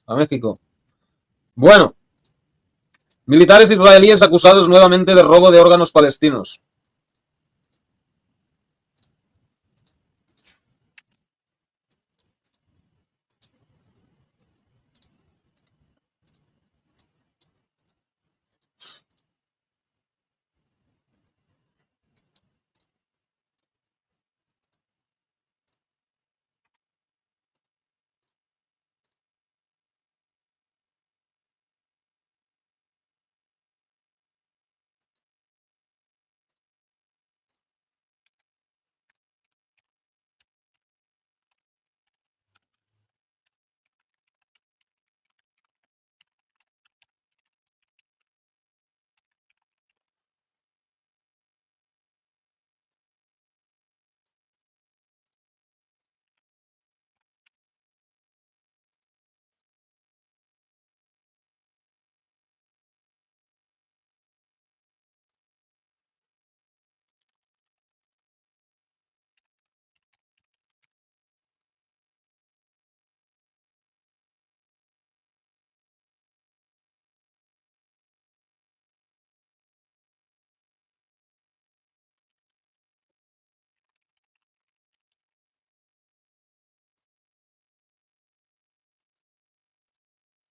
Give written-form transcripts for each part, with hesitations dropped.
a México. Bueno, militares israelíes acusados nuevamente de robo de órganos palestinos.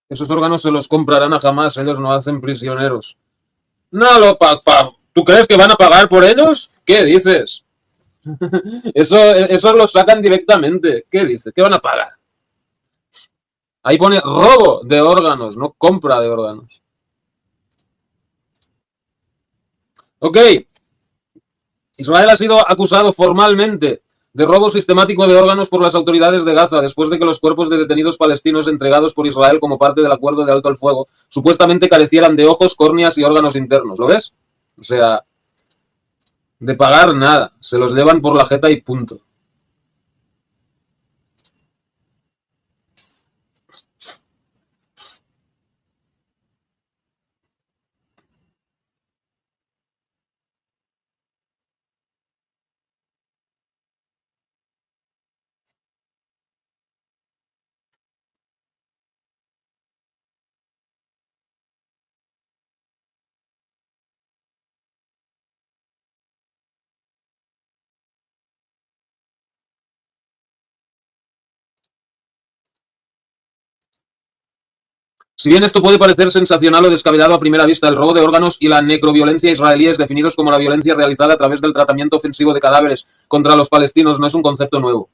Esos órganos se los comprarán a Hamas, ellos no hacen prisioneros. No lo ¿Tú crees que van a pagar por ellos? ¿Qué dices? Eso lo sacan directamente. ¿Qué dices? ¿Qué van a pagar? Ahí pone robo de órganos, no compra de órganos. Ok. Israel ha sido acusado formalmente de robo sistemático de órganos por las autoridades de Gaza después de que los cuerpos de detenidos palestinos entregados por Israel como parte del acuerdo de alto al fuego supuestamente carecieran de ojos, córneas y órganos internos. ¿Lo ves? O sea, de pagar nada. Se los llevan por la jeta y punto. Si bien esto puede parecer sensacional o descabellado a primera vista, el robo de órganos y la necroviolencia israelíes definidos como la violencia realizada a través del tratamiento ofensivo de cadáveres contra los palestinos no es un concepto nuevo.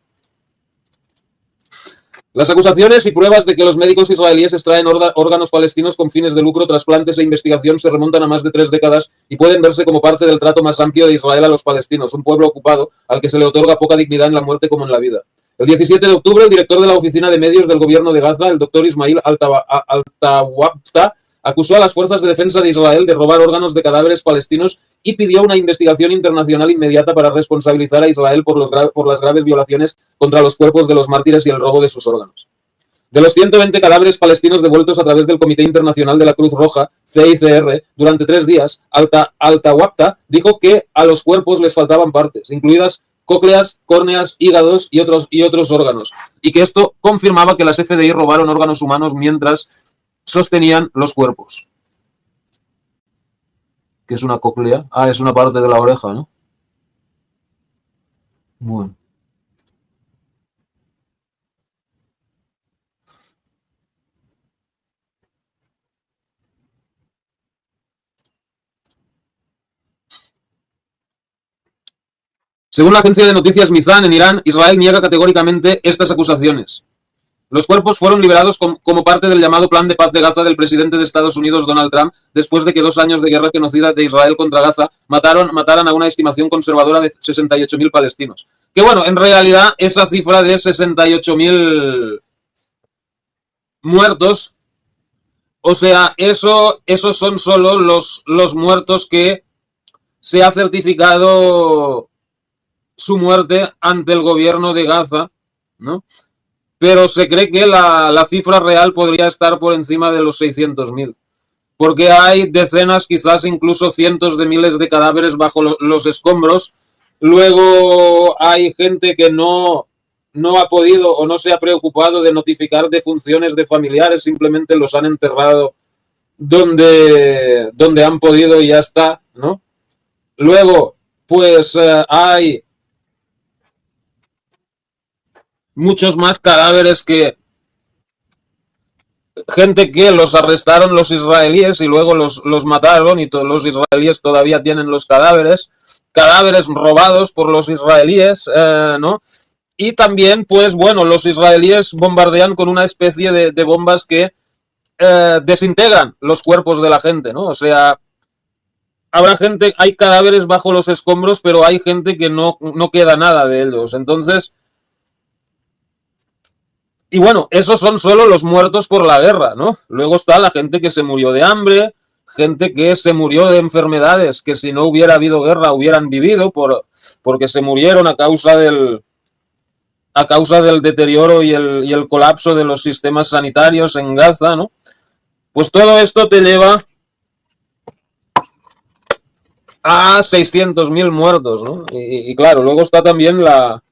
Las acusaciones y pruebas de que los médicos israelíes extraen órganos palestinos con fines de lucro, trasplantes e investigación se remontan a más de 3 décadas y pueden verse como parte del trato más amplio de Israel a los palestinos, un pueblo ocupado al que se le otorga poca dignidad en la muerte como en la vida. El 17 de octubre, el director de la Oficina de Medios del Gobierno de Gaza, el doctor Ismail Altawabta, acusó a las fuerzas de defensa de Israel de robar órganos de cadáveres palestinos y pidió una investigación internacional inmediata para responsabilizar a Israel por las graves violaciones contra los cuerpos de los mártires y el robo de sus órganos. De los 120 cadáveres palestinos devueltos a través del Comité Internacional de la Cruz Roja, CICR, durante 3 días, Altawabta dijo que a los cuerpos les faltaban partes, incluidas cócleas, córneas, hígados y otros órganos, y que esto confirmaba que las FDI robaron órganos humanos mientras sostenían los cuerpos. ¿Qué es una cóclea? Ah, es una parte de la oreja, ¿no? Bueno. Según la agencia de noticias Mizan, en Irán, Israel niega categóricamente estas acusaciones. Los cuerpos fueron liberados como parte del llamado Plan de Paz de Gaza del presidente de Estados Unidos, Donald Trump, después de que 2 años de guerra genocida de Israel contra Gaza mataran a una estimación conservadora de 68.000 palestinos. Que bueno, en realidad esa cifra de 68.000 muertos, o sea, esos son solo los muertos que se ha certificado su muerte ante el gobierno de Gaza, ¿no? Pero se cree que la cifra real podría estar por encima de los 600.000, porque hay decenas, quizás incluso cientos de miles de cadáveres bajo los escombros. Luego hay gente que no no ha podido o no se ha preocupado de notificar defunciones de familiares, simplemente los han enterrado donde han podido y ya está, ¿no? Luego, pues hay muchos más cadáveres que gente que los arrestaron los israelíes y luego los mataron y todos los israelíes todavía tienen los cadáveres robados por los israelíes, ¿no? Y también, pues bueno, los israelíes bombardean con una especie de bombas que desintegran los cuerpos de la gente, ¿no? O sea, habrá gente, hay cadáveres bajo los escombros, pero hay gente que no queda nada de ellos. Entonces, y bueno, esos son solo los muertos por la guerra, ¿no? Luego está la gente que se murió de hambre, gente que se murió de enfermedades que si no hubiera habido guerra hubieran vivido porque se murieron a causa del deterioro y el colapso de los sistemas sanitarios en Gaza, ¿no? Pues todo esto te lleva a 600.000 muertos, ¿no? Y claro, luego está también la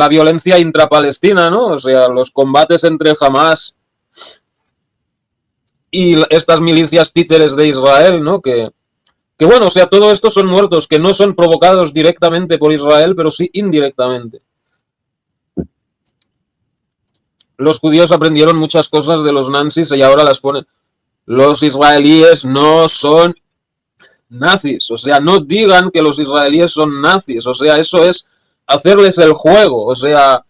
violencia intrapalestina, ¿no? O sea, los combates entre Hamas y estas milicias títeres de Israel, ¿no? Que bueno, o sea, todo esto son muertos que no son provocados directamente por Israel, pero sí indirectamente. Los judíos aprendieron muchas cosas de los nazis y ahora las ponen. Los israelíes no son nazis, o sea, no digan que los israelíes son nazis, o sea, eso es hacerles el juego, o sea,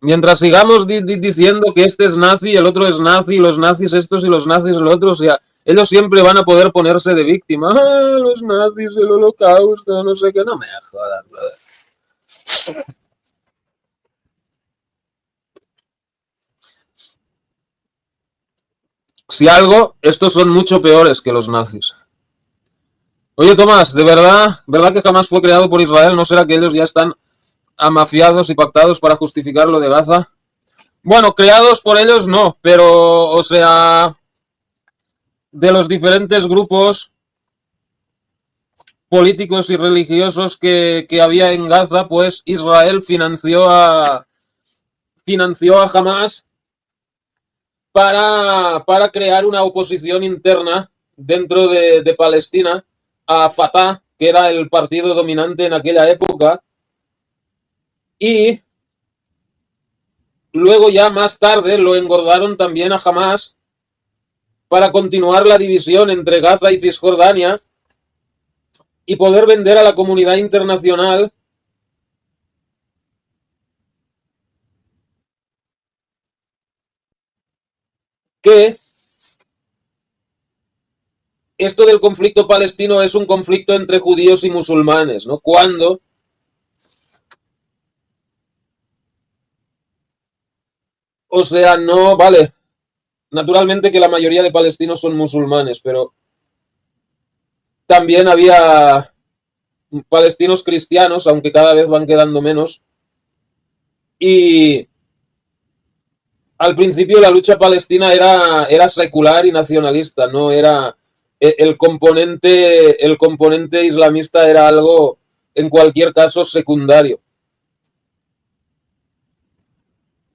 mientras sigamos diciendo que este es nazi, el otro es nazi, los nazis estos y los nazis el otro, o sea, ellos siempre van a poder ponerse de víctima. Ah, los nazis, el holocausto, no sé qué, no me jodas, brother. Si algo, estos son mucho peores que los nazis. Oye, Tomás, ¿de verdad que jamás fue creado por Israel? ¿No será que ellos ya están amafiados y pactados para justificar lo de Gaza? Bueno, creados por ellos no, pero, o sea, de los diferentes grupos políticos y religiosos que había en Gaza, pues Israel financió a Hamas para crear una oposición interna dentro de Palestina a Fatah, que era el partido dominante en aquella época, y luego ya más tarde lo engordaron también a Hamas para continuar la división entre Gaza y Cisjordania y poder vender a la comunidad internacional que esto del conflicto palestino es un conflicto entre judíos y musulmanes, ¿no? Cuando, o sea, no, vale, naturalmente que la mayoría de palestinos son musulmanes, pero también había palestinos cristianos, aunque cada vez van quedando menos, y al principio la lucha palestina era secular y nacionalista, no era el componente islamista era algo en cualquier caso secundario.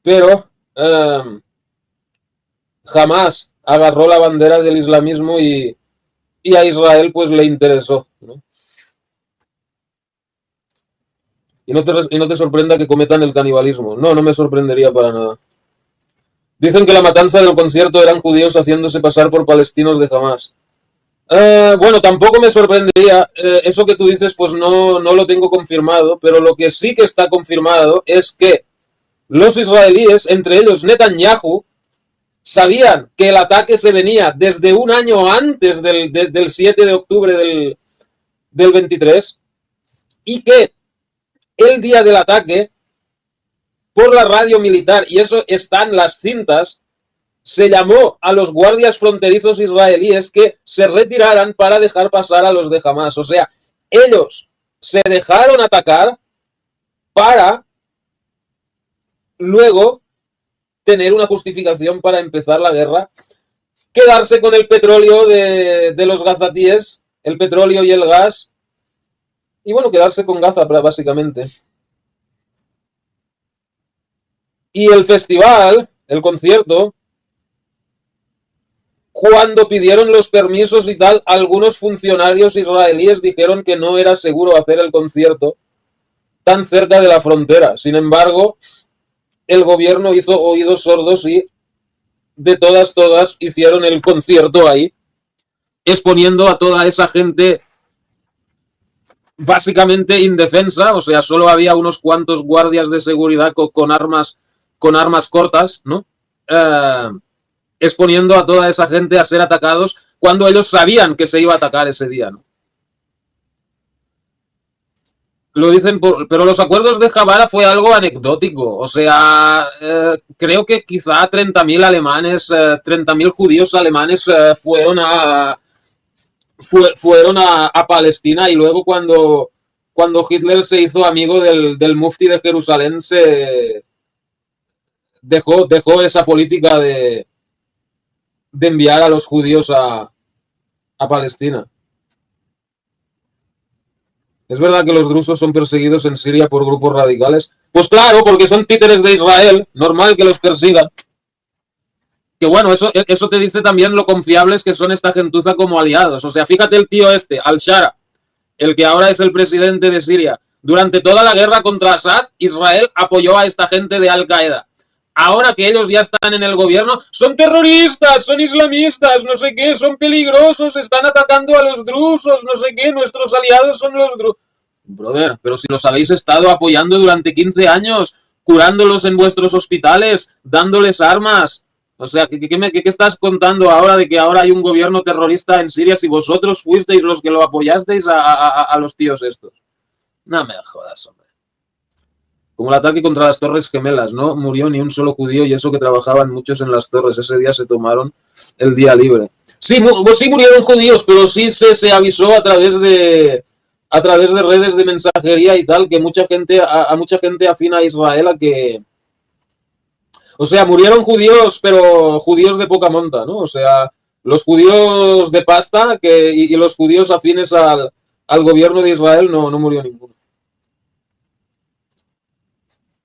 Pero jamás agarró la bandera del islamismo y a Israel pues le interesó, ¿no? Y no te sorprenda que cometan el canibalismo. No, no me sorprendería para nada. Dicen que la matanza del concierto eran judíos haciéndose pasar por palestinos de Hamas. Bueno, tampoco me sorprendería. Eso que tú dices, pues no lo tengo confirmado, pero lo que sí que está confirmado es que los israelíes, entre ellos Netanyahu, sabían que el ataque se venía desde un año antes del 7 de octubre del 23 y que el día del ataque, por la radio militar, y eso está en las cintas, se llamó a los guardias fronterizos israelíes que se retiraran para dejar pasar a los de Hamas. O sea, ellos se dejaron atacar para luego tener una justificación para empezar la guerra, quedarse con el petróleo de los gazatíes, el petróleo y el gas, y bueno, quedarse con Gaza básicamente. Y el festival, el concierto, cuando pidieron los permisos y tal, algunos funcionarios israelíes dijeron que no era seguro hacer el concierto tan cerca de la frontera. Sin embargo, el gobierno hizo oídos sordos y de todas hicieron el concierto ahí, exponiendo a toda esa gente básicamente indefensa. O sea, solo había unos cuantos guardias de seguridad con armas cortas, ¿no? Exponiendo a toda esa gente a ser atacados cuando ellos sabían que se iba a atacar ese día, ¿no? Lo dicen, pero los acuerdos de Javara fue algo anecdótico. O sea, creo que quizá 30.000 alemanes, 30.000 judíos alemanes fueron a Palestina, y luego cuando Hitler se hizo amigo del mufti de Jerusalén, se dejó esa política de enviar a los judíos a Palestina. ¿Es verdad que los drusos son perseguidos en Siria por grupos radicales? Pues claro, porque son títeres de Israel, normal que los persigan. Que bueno, eso te dice también lo confiables que son esta gentuza como aliados. O sea, fíjate el tío este, Al-Shara, el que ahora es el presidente de Siria. Durante toda la guerra contra Assad, Israel apoyó a esta gente de Al-Qaeda. Ahora que ellos ya están en el gobierno, son terroristas, son islamistas, no sé qué, son peligrosos, están atacando a los drusos, no sé qué, nuestros aliados son los drusos. Brother, pero si los habéis estado apoyando durante 15 años, curándolos en vuestros hospitales, dándoles armas. O sea, ¿qué estás contando ahora de que ahora hay un gobierno terrorista en Siria si vosotros fuisteis los que lo apoyasteis a los tíos estos? No me jodas, hombre. Como el ataque contra las Torres Gemelas, no murió ni un solo judío, y eso que trabajaban muchos en las torres. Ese día se tomaron el día libre. Sí, sí murieron judíos, pero sí se avisó a través de redes de mensajería y tal, que mucha gente afina a Israel a que... O sea, murieron judíos, pero judíos de poca monta, ¿no? O sea, los judíos de pasta y los judíos afines al gobierno de Israel no murió ninguno.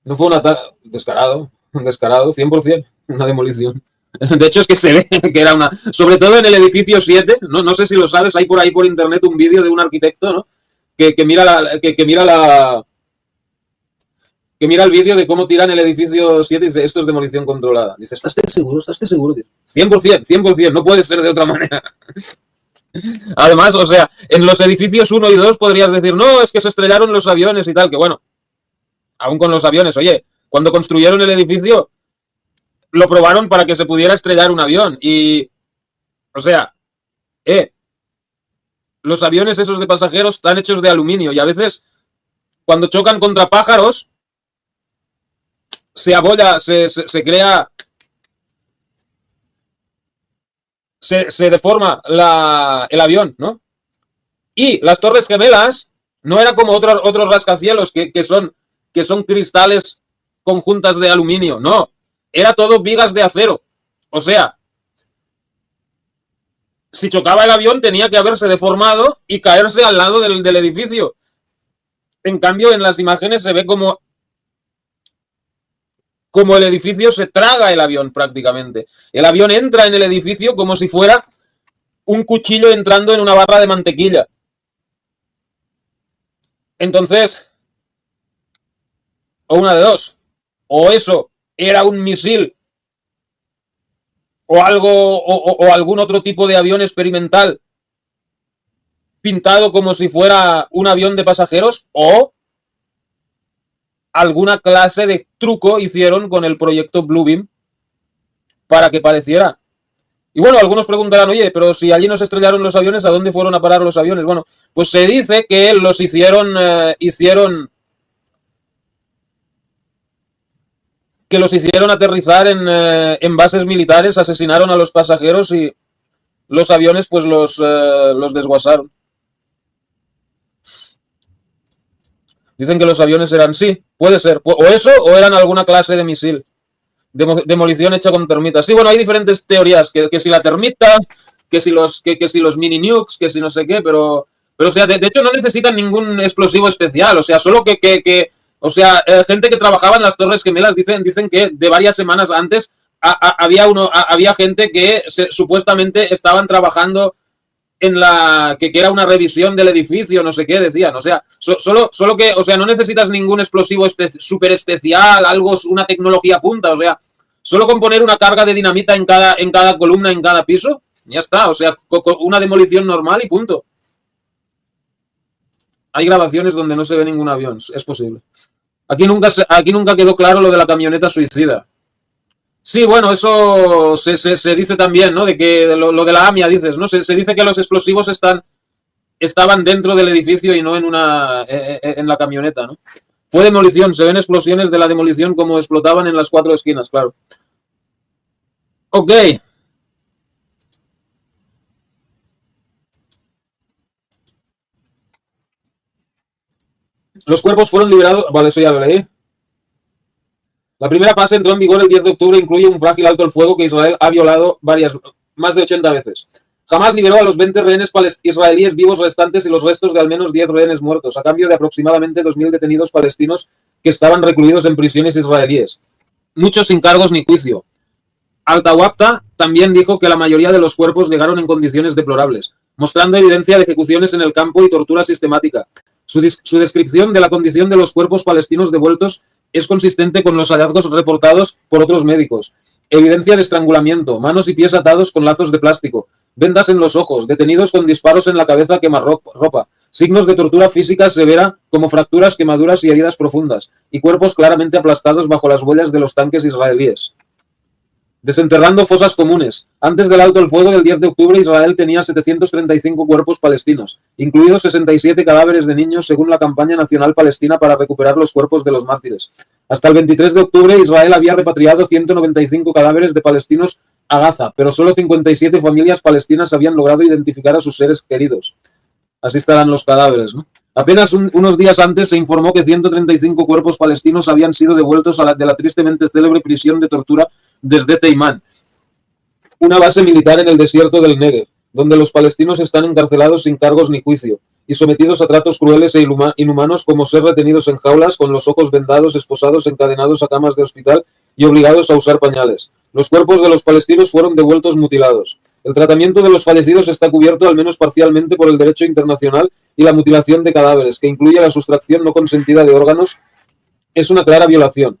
No fue un ataque descarado, 100%, una demolición. De hecho, es que se ve que era una... Sobre todo en el edificio 7, no sé si lo sabes, hay por ahí por internet un vídeo de un arquitecto, ¿no? Que mira el vídeo de cómo tiran el edificio 7 y dice, esto es demolición controlada. Dice, ¿estás seguro? 100%, no puede ser de otra manera. Además, o sea, en los edificios 1 y 2 podrías decir, no, es que se estrellaron los aviones y tal, que bueno, aún con los aviones, oye, cuando construyeron el edificio, lo probaron para que se pudiera estrellar un avión. Y, o sea, los aviones esos de pasajeros están hechos de aluminio y a veces, cuando chocan contra pájaros, se abolla, se crea, se deforma el avión, ¿no? Y las Torres Gemelas no era como otros rascacielos que son cristales conjuntas de aluminio, no, era todo vigas de acero. O sea, si chocaba el avión tenía que haberse deformado y caerse al lado del edificio. En cambio, en las imágenes se ve como el edificio se traga el avión prácticamente. El avión entra en el edificio como si fuera un cuchillo entrando en una barra de mantequilla. Entonces, o una de dos, o eso era un misil o algo, o algún otro tipo de avión experimental pintado como si fuera un avión de pasajeros, o alguna clase de truco hicieron con el proyecto Bluebeam para que pareciera. Y bueno, algunos preguntarán, oye, pero si allí no se estrellaron los aviones, ¿a dónde fueron a parar los aviones? Bueno, pues se dice que los hicieron aterrizar en bases militares, asesinaron a los pasajeros y los aviones pues los desguasaron. Dicen que los aviones eran, sí, puede ser, o eso, o eran alguna clase de misil. Demolición hecha con termitas. Sí, bueno, hay diferentes teorías, que si la termita, que si los mini nukes, que si no sé qué, pero o sea, de hecho no necesitan ningún explosivo especial, o sea, solo que O sea, gente que trabajaba en las Torres Gemelas dicen que de varias semanas antes había gente que supuestamente estaban trabajando en que era una revisión del edificio, no sé qué, decían. O sea, solo que, o sea, no necesitas ningún explosivo súper especial, algo, una tecnología punta, o sea, solo con poner una carga de dinamita en cada columna, en cada piso, ya está, o sea, con una demolición normal y punto. Hay grabaciones donde no se ve ningún avión, es posible. Aquí nunca quedó claro lo de la camioneta suicida. Sí, bueno, eso se dice también, ¿no? De que lo de la AMIA, dices, ¿no? Se dice que los explosivos estaban dentro del edificio y no en la camioneta, ¿no? Fue demolición, se ven explosiones de la demolición como explotaban en las 4 esquinas, claro. Ok. Los cuerpos fueron liberados. Vale, eso ya lo leí. La primera fase entró en vigor el 10 de octubre, incluye un frágil alto el fuego que Israel ha violado más de 80 veces. Jamás liberó a los 20 rehenes israelíes vivos restantes y los restos de al menos 10 rehenes muertos, a cambio de aproximadamente 2.000 detenidos palestinos que estaban recluidos en prisiones israelíes. Muchos sin cargos ni juicio. Al-Tawabta también dijo que la mayoría de los cuerpos llegaron en condiciones deplorables, mostrando evidencia de ejecuciones en el campo y tortura sistemática. Su descripción de la condición de los cuerpos palestinos devueltos es consistente con los hallazgos reportados por otros médicos. Evidencia de estrangulamiento, manos y pies atados con lazos de plástico, vendas en los ojos, detenidos con disparos en la cabeza, quemarropa, signos de tortura física severa como fracturas, quemaduras y heridas profundas, y cuerpos claramente aplastados bajo las huellas de los tanques israelíes. Desenterrando fosas comunes. Antes del alto el fuego del 10 de octubre, Israel tenía 735 cuerpos palestinos, incluidos 67 cadáveres de niños según la campaña nacional palestina para recuperar los cuerpos de los mártires. Hasta el 23 de octubre, Israel había repatriado 195 cadáveres de palestinos a Gaza, pero solo 57 familias palestinas habían logrado identificar a sus seres queridos. Así estarán los cadáveres, ¿no? Apenas unos días antes se informó que 135 cuerpos palestinos habían sido devueltos de la tristemente célebre prisión de tortura desde Teimán, una base militar en el desierto del Negev, donde los palestinos están encarcelados sin cargos ni juicio y sometidos a tratos crueles e inhumanos como ser retenidos en jaulas con los ojos vendados, esposados, encadenados a camas de hospital y obligados a usar pañales. Los cuerpos de los palestinos fueron devueltos mutilados. El tratamiento de los fallecidos está cubierto al menos parcialmente por el derecho internacional y la mutilación de cadáveres, que incluye la sustracción no consentida de órganos, es una clara violación.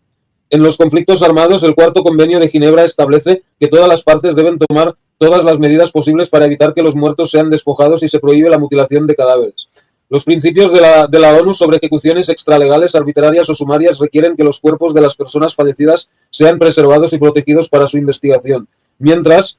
En los conflictos armados, el Cuarto Convenio de Ginebra establece que todas las partes deben tomar todas las medidas posibles para evitar que los muertos sean despojados y se prohíbe la mutilación de cadáveres. Los principios de la ONU sobre ejecuciones extralegales, arbitrarias o sumarias requieren que los cuerpos de las personas fallecidas sean preservados y protegidos para su investigación, mientras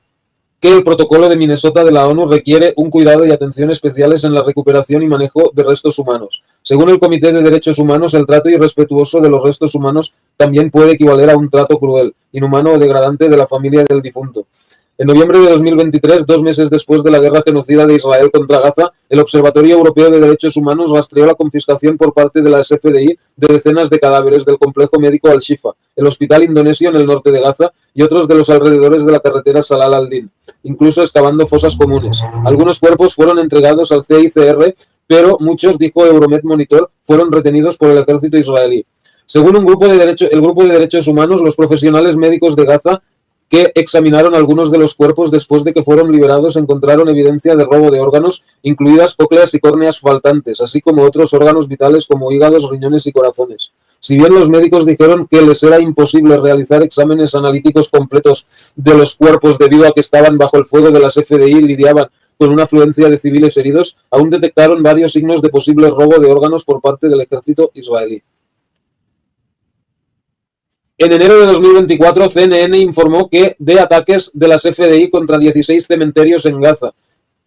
que el protocolo de Minnesota de la ONU requiere un cuidado y atención especiales en la recuperación y manejo de restos humanos. Según el Comité de Derechos Humanos, el trato irrespetuoso de los restos humanos también puede equivaler a un trato cruel, inhumano o degradante de la familia del difunto. En noviembre de 2023, 2 meses después de la guerra genocida de Israel contra Gaza, el Observatorio Europeo de Derechos Humanos rastreó la confiscación por parte de la SFDI de decenas de cadáveres del complejo médico Al-Shifa, el hospital indonesio en el norte de Gaza y otros de los alrededores de la carretera Salal al-Din, incluso excavando fosas comunes. Algunos cuerpos fueron entregados al CICR, pero muchos, dijo Euromed Monitor, fueron retenidos por el ejército israelí. Según el grupo de derechos humanos, los profesionales médicos de Gaza que examinaron algunos de los cuerpos después de que fueron liberados encontraron evidencia de robo de órganos, incluidas cócleas y córneas faltantes, así como otros órganos vitales como hígados, riñones y corazones. Si bien los médicos dijeron que les era imposible realizar exámenes analíticos completos de los cuerpos debido a que estaban bajo el fuego de las FDI y lidiaban con una afluencia de civiles heridos, aún detectaron varios signos de posible robo de órganos por parte del ejército israelí. En enero de 2024, CNN informó de ataques de las FDI contra 16 cementerios en Gaza.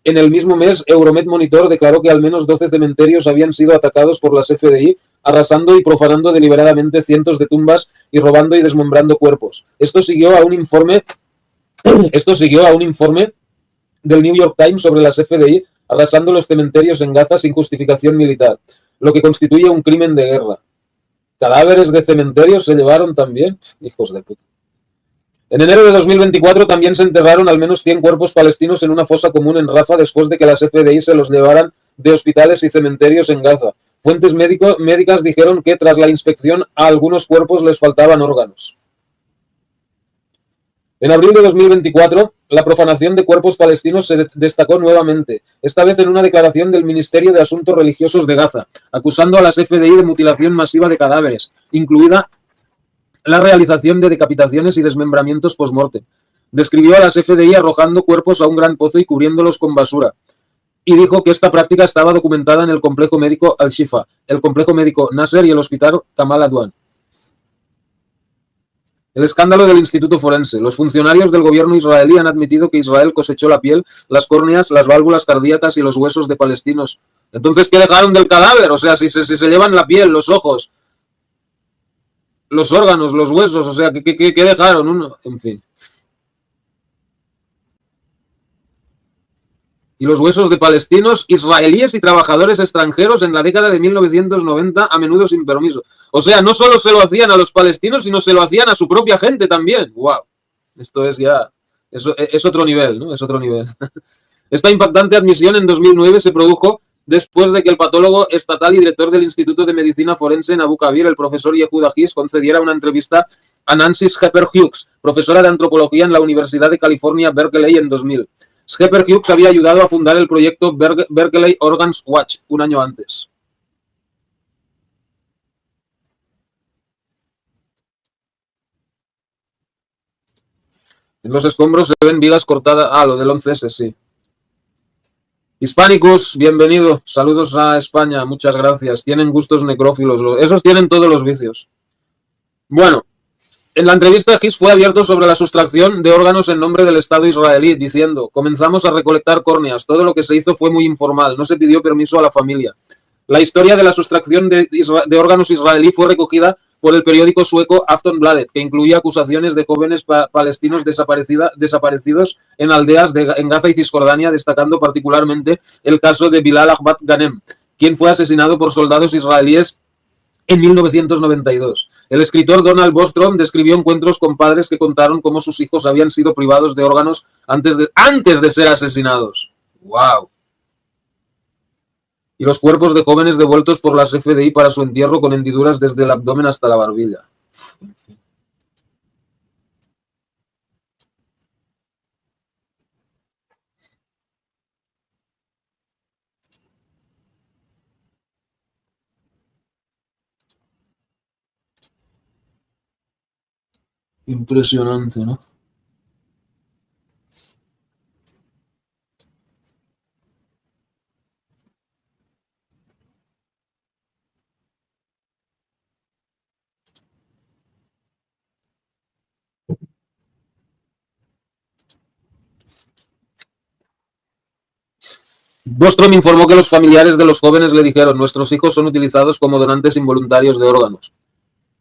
En el mismo mes, Euromed Monitor declaró que al menos 12 cementerios habían sido atacados por las FDI, arrasando y profanando deliberadamente cientos de tumbas y robando y desmembrando cuerpos. Esto siguió a un informe del New York Times sobre las FDI arrasando los cementerios en Gaza sin justificación militar, lo que constituye un crimen de guerra. ¿Cadáveres de cementerios se llevaron también? Hijos de puta. En enero de 2024 también se enterraron al menos 100 cuerpos palestinos en una fosa común en Rafah después de que las FDI se los llevaran de hospitales y cementerios en Gaza. Fuentes médicas dijeron que tras la inspección a algunos cuerpos les faltaban órganos. En abril de 2024, la profanación de cuerpos palestinos se destacó nuevamente, esta vez en una declaración del Ministerio de Asuntos Religiosos de Gaza, acusando a las FDI de mutilación masiva de cadáveres, incluida la realización de decapitaciones y desmembramientos post-mortem. Describió a las FDI arrojando cuerpos a un gran pozo y cubriéndolos con basura, y dijo que esta práctica estaba documentada en el complejo médico Al-Shifa, el complejo médico Nasser y el hospital Kamal Adwan. El escándalo del Instituto Forense. Los funcionarios del gobierno israelí han admitido que Israel cosechó la piel, las córneas, las válvulas cardíacas y los huesos de palestinos. Entonces, ¿qué dejaron del cadáver? O sea, si se llevan la piel, los ojos, los órganos, los huesos, o sea, ¿qué dejaron? En fin. Y los huesos de palestinos, israelíes y trabajadores extranjeros en la década de 1990, a menudo sin permiso. O sea, no solo se lo hacían a los palestinos, sino se lo hacían a su propia gente también. ¡Wow! Esto es ya... Es otro nivel, ¿no? Es otro nivel. Esta impactante admisión en 2009 se produjo después de que el patólogo estatal y director del Instituto de Medicina Forense en Abu Kabir, el profesor Yehuda His, concediera una entrevista a Nancy Schepper Hughes, profesora de antropología en la Universidad de California, Berkeley, en 2000. Schepper Hughes había ayudado a fundar el proyecto Berkeley Organs Watch un año antes. En los escombros se ven vigas cortadas. Ah, lo del 11S, sí. Hispanicus, bienvenido. Saludos a España, muchas gracias. Tienen gustos necrófilos. Esos tienen todos los vicios. Bueno, en la entrevista His fue abierto sobre la sustracción de órganos en nombre del Estado israelí, diciendo: comenzamos a recolectar córneas, todo lo que se hizo fue muy informal, no se pidió permiso a la familia. La historia de la sustracción de órganos israelí fue recogida por el periódico sueco Aftonbladet, que incluía acusaciones de jóvenes palestinos desaparecidos en aldeas en Gaza y Cisjordania, destacando particularmente el caso de Bilal Ahmad Ghanem, quien fue asesinado por soldados israelíes en 1992. El escritor Donald Bostrom describió encuentros con padres que contaron cómo sus hijos habían sido privados de órganos antes de ser asesinados. ¡Wow! Y los cuerpos de jóvenes devueltos por las FDI para su entierro con hendiduras desde el abdomen hasta la barbilla. Impresionante, ¿no? Bostrom informó que los familiares de los jóvenes le dijeron: nuestros hijos son utilizados como donantes involuntarios de órganos.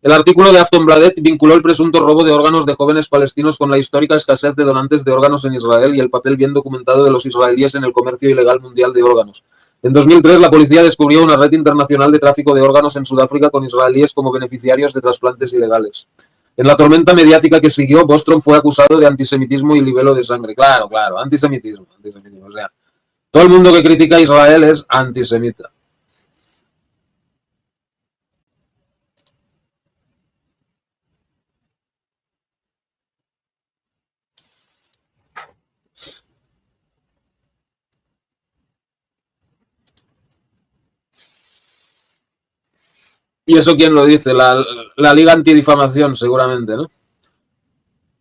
El artículo de Aftonbladet vinculó el presunto robo de órganos de jóvenes palestinos con la histórica escasez de donantes de órganos en Israel y el papel bien documentado de los israelíes en el comercio ilegal mundial de órganos. En 2003, la policía descubrió una red internacional de tráfico de órganos en Sudáfrica con israelíes como beneficiarios de trasplantes ilegales. En la tormenta mediática que siguió, Bostrom fue acusado de antisemitismo y libelo de sangre. Claro, antisemitismo. O sea, todo el mundo que critica a Israel es antisemita. ¿Y eso quién lo dice? La Liga Antidifamación, seguramente, ¿no?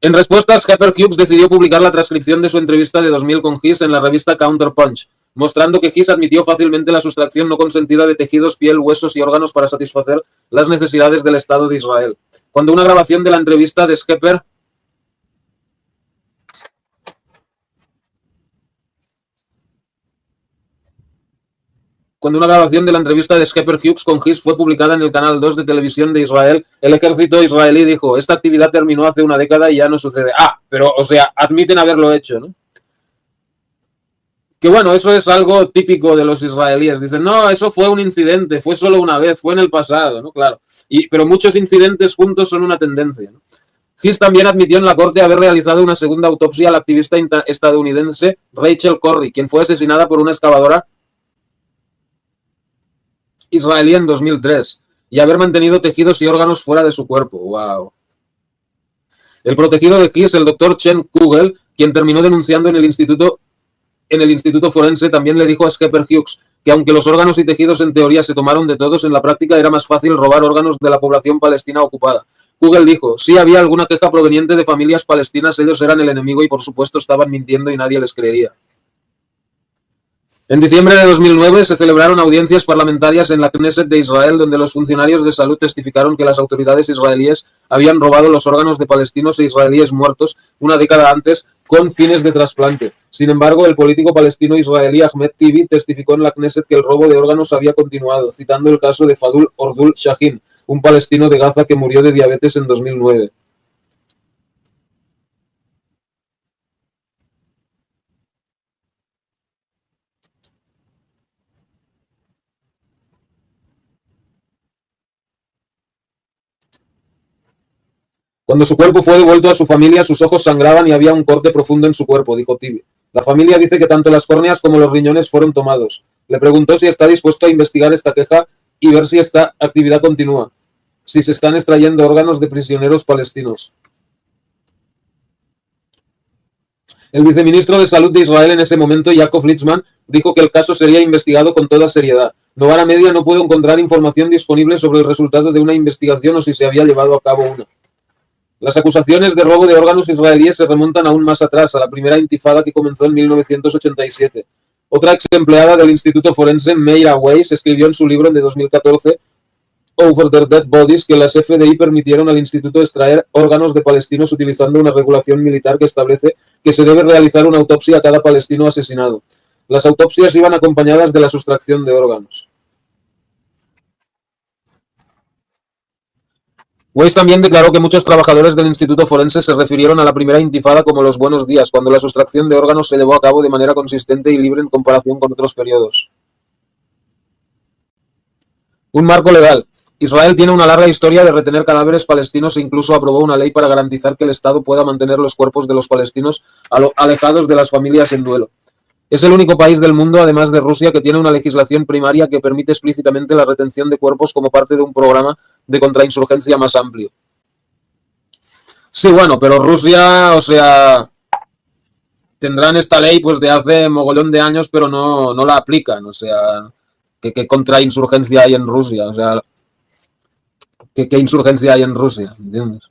En respuesta, Schepper Hughes decidió publicar la transcripción de su entrevista de 2000 con His en la revista Counterpunch, mostrando que His admitió fácilmente la sustracción no consentida de tejidos, piel, huesos y órganos para satisfacer las necesidades del Estado de Israel. Cuando una grabación de la entrevista de Schepper Hughes con His fue publicada en el canal 2 de televisión de Israel, el ejército israelí dijo: esta actividad terminó hace una década y ya no sucede. Pero, o sea, admiten haberlo hecho, ¿no? Que bueno, eso es algo típico de los israelíes. Dicen: no, eso fue un incidente, fue solo una vez, fue en el pasado, ¿no? Claro. Pero muchos incidentes juntos son una tendencia, ¿no? His también admitió en la corte haber realizado una segunda autopsia a la activista estadounidense Rachel Corrie, quien fue asesinada por una excavadora israelí en 2003 y haber mantenido tejidos y órganos fuera de su cuerpo. ¡Wow! El protegido de Kiss, el doctor Chen Kugel, quien terminó denunciando en el instituto forense, también le dijo a Schepper Hughes que aunque los órganos y tejidos en teoría se tomaron de todos, en la práctica era más fácil robar órganos de la población palestina ocupada. Kugel dijo, si había alguna queja proveniente de familias palestinas, ellos eran el enemigo y por supuesto estaban mintiendo y nadie les creería. En diciembre de 2009 se celebraron audiencias parlamentarias en la Knesset de Israel, donde los funcionarios de salud testificaron que las autoridades israelíes habían robado los órganos de palestinos e israelíes muertos una década antes con fines de trasplante. Sin embargo, el político palestino israelí Ahmed Tibi testificó en la Knesset que el robo de órganos había continuado, citando el caso de Fadul Ordul Shahin, un palestino de Gaza que murió de diabetes en 2009. Cuando su cuerpo fue devuelto a su familia, sus ojos sangraban y había un corte profundo en su cuerpo, dijo Tibi. La familia dice que tanto las córneas como los riñones fueron tomados. Le preguntó si está dispuesto a investigar esta queja y ver si esta actividad continúa, si se están extrayendo órganos de prisioneros palestinos. El viceministro de Salud de Israel en ese momento, Yaakov Litzman, dijo que el caso sería investigado con toda seriedad. Novara Media no pudo encontrar información disponible sobre el resultado de una investigación o si se había llevado a cabo una. Las acusaciones de robo de órganos israelíes se remontan aún más atrás, a la primera intifada que comenzó en 1987. Otra ex empleada del Instituto Forense, Meira Weiss, escribió en su libro de 2014, Over the Dead Bodies, que las FDI permitieron al instituto extraer órganos de palestinos utilizando una regulación militar que establece que se debe realizar una autopsia a cada palestino asesinado. Las autopsias iban acompañadas de la sustracción de órganos. Weiss también declaró que muchos trabajadores del Instituto Forense se refirieron a la primera intifada como los buenos días, cuando la sustracción de órganos se llevó a cabo de manera consistente y libre en comparación con otros periodos. Un marco legal. Israel tiene una larga historia de retener cadáveres palestinos e incluso aprobó una ley para garantizar que el Estado pueda mantener los cuerpos de los palestinos alejados de las familias en duelo. Es el único país del mundo, además de Rusia, que tiene una legislación primaria que permite explícitamente la retención de cuerpos como parte de un programa de contrainsurgencia más amplio. Sí, bueno, pero Rusia, o sea, tendrán esta ley pues de hace mogollón de años, pero no la aplican, o sea, ¿qué contrainsurgencia hay en Rusia? O sea, ¿qué insurgencia hay en Rusia? ¿Entiendes?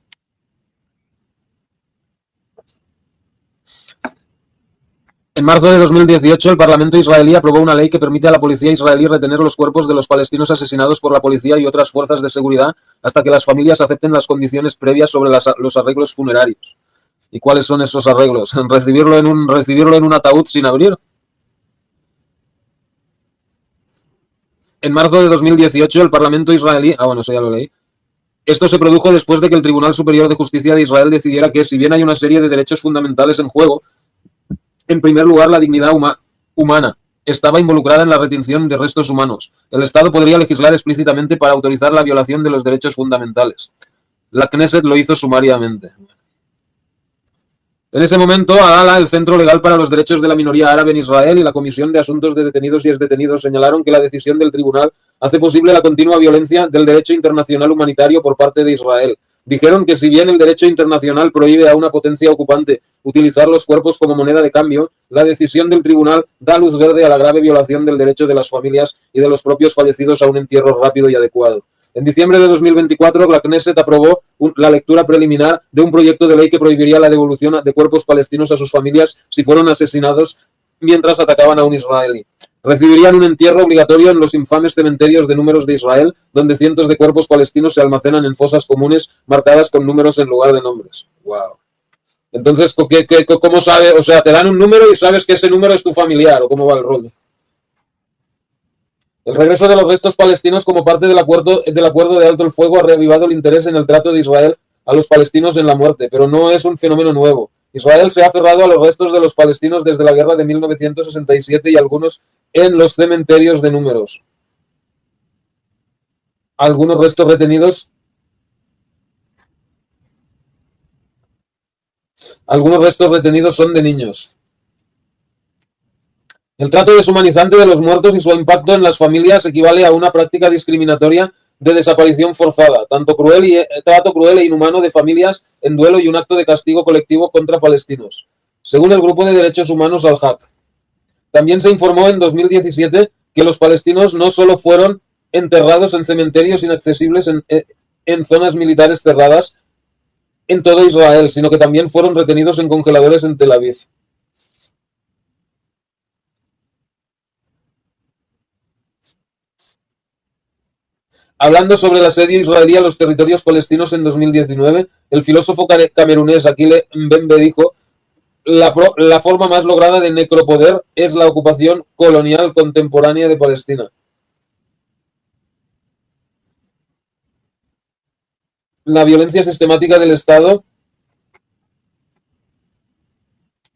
En marzo de 2018, el Parlamento israelí aprobó una ley que permite a la policía israelí retener los cuerpos de los palestinos asesinados por la policía y otras fuerzas de seguridad hasta que las familias acepten las condiciones previas sobre los arreglos funerarios. ¿Y cuáles son esos arreglos? ¿Recibirlo en un ataúd sin abrir? En marzo de 2018, el Parlamento israelí... bueno, eso ya lo leí. Esto se produjo después de que el Tribunal Superior de Justicia de Israel decidiera que, si bien hay una serie de derechos fundamentales en juego, en primer lugar, la dignidad humana estaba involucrada en la retención de restos humanos. El Estado podría legislar explícitamente para autorizar la violación de los derechos fundamentales. La Knesset lo hizo sumariamente. En ese momento, Adala, el Centro Legal para los Derechos de la Minoría Árabe en Israel, y la Comisión de Asuntos de Detenidos y Exdetenidos señalaron que la decisión del tribunal hace posible la continua violencia del derecho internacional humanitario por parte de Israel. Dijeron que si bien el derecho internacional prohíbe a una potencia ocupante utilizar los cuerpos como moneda de cambio, la decisión del tribunal da luz verde a la grave violación del derecho de las familias y de los propios fallecidos a un entierro rápido y adecuado. En diciembre de 2024, la Knesset aprobó la lectura preliminar de un proyecto de ley que prohibiría la devolución de cuerpos palestinos a sus familias si fueron asesinados mientras atacaban a un israelí. Recibirían un entierro obligatorio en los infames cementerios de números de Israel, donde cientos de cuerpos palestinos se almacenan en fosas comunes marcadas con números en lugar de nombres. Wow. Entonces, ¿cómo sabe? O sea, te dan un número y sabes que ese número es tu familiar, ¿o cómo va el rol? El regreso de los restos palestinos como parte del acuerdo de alto el fuego ha reavivado el interés en el trato de Israel a los palestinos en la muerte, pero no es un fenómeno nuevo. Israel se ha aferrado a los restos de los palestinos desde la guerra de 1967 y algunos en los cementerios de números. Algunos restos retenidos son de niños. El trato deshumanizante de los muertos y su impacto en las familias equivale a una práctica discriminatoria de desaparición forzada, trato cruel e inhumano de familias en duelo y un acto de castigo colectivo contra palestinos, según el grupo de derechos humanos Al-Haq. También se informó en 2017 que los palestinos no solo fueron enterrados en cementerios inaccesibles en zonas militares cerradas en todo Israel, sino que también fueron retenidos en congeladores en Tel Aviv. Hablando sobre el asedio israelí a los territorios palestinos en 2019, el filósofo camerunés Akile Mbembe dijo: la forma más lograda de necropoder es la ocupación colonial contemporánea de Palestina. La violencia sistemática del Estado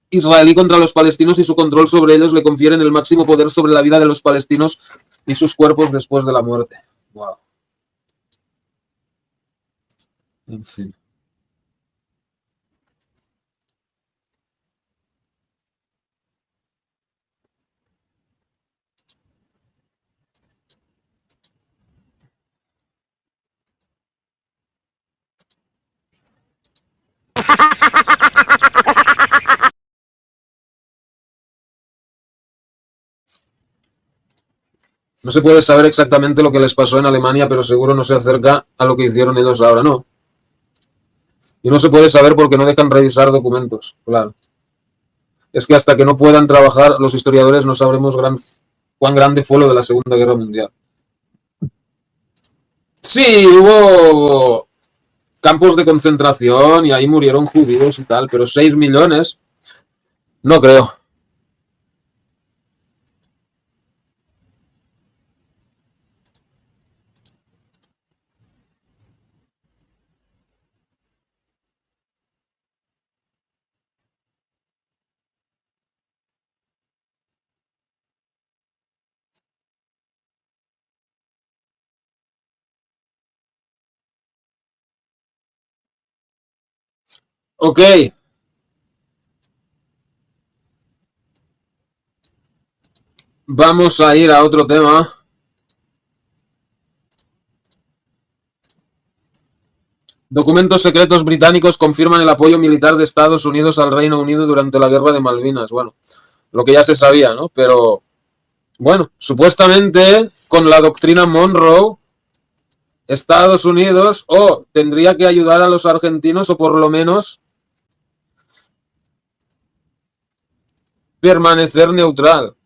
israelí contra los palestinos y su control sobre ellos le confieren el máximo poder sobre la vida de los palestinos y sus cuerpos después de la muerte. Wow. En fin. No se puede saber exactamente lo que les pasó en Alemania, pero seguro no se acerca a lo que hicieron ellos ahora, ¿no? Y no se puede saber porque no dejan revisar documentos, claro. Es que hasta que no puedan trabajar, los historiadores no sabremos cuán grande fue lo de la Segunda Guerra Mundial. Sí, hubo campos de concentración y ahí murieron judíos y tal, pero 6 millones, no creo. Ok, vamos a ir a otro tema. Documentos secretos británicos confirman el apoyo militar de Estados Unidos al Reino Unido durante la Guerra de Malvinas. Bueno, lo que ya se sabía, ¿no? Pero, bueno, supuestamente con la doctrina Monroe, Estados Unidos tendría que ayudar a los argentinos o por lo menos permanecer neutral.